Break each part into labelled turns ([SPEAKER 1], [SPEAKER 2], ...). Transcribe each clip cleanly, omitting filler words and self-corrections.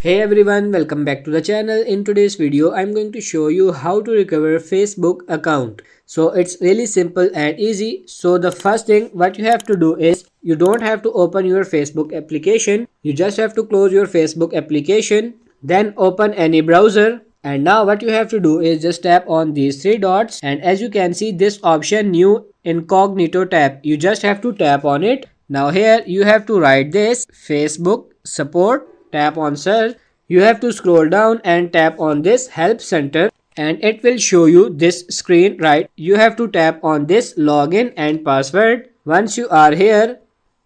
[SPEAKER 1] Hey everyone, welcome back to the channel. In today's video, I'm going to show you how to recover Facebook account. So it's really simple and easy. So the first thing what you have to do is you don't have to open your Facebook application. You just have to close your Facebook application, then open any browser. And now what you have to do is just tap on these three dots, and as you can see this option new incognito tab, you just have to tap on it. Now here you have to write this Facebook support, tap on search. You have to scroll down and tap on this help center, and it will show you this screen, right? You have to tap on this login and password. Once you are here,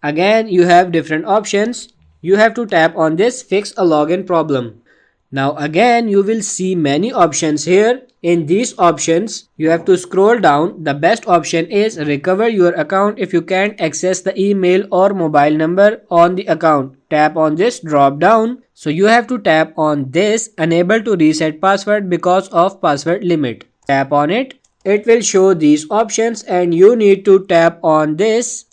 [SPEAKER 1] again you have different options. You have to tap on this fix a login problem. Now again you will see many options here. In these options you have to scroll down. The best option is recover your account if you can't access the email or mobile number on the account. Tap on this drop down. So you have to tap on this unable to reset password because of password limit. Tap on it. It will show these options and you need to tap on this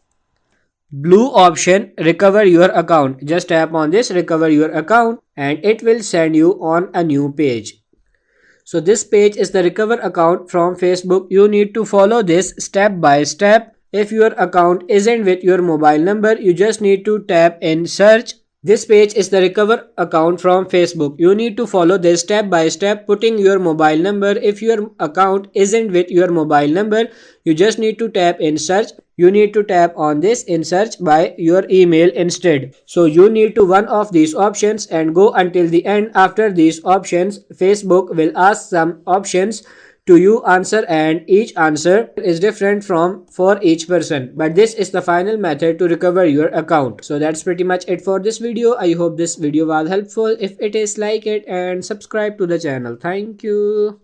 [SPEAKER 1] blue option recover your account. Just tap on this recover your account and it will send you on a new page. So this page is the recover account from Facebook. You need to follow this step by step. If your account isn't with your mobile number, you just need to tap in search. This page is the recover account from Facebook. You need to follow this step by step, putting your mobile number. If your account isn't with your mobile number, you just need to tap in search. You need to tap on this in search by your email instead. So you need to one of these options and go until the end. After these options, Facebook will ask some options to you answer, and each answer is different from for each person, but this is the final method to recover your account. So that's pretty much it for this video. I hope this video was helpful. If it is, like it and subscribe to the channel. Thank you.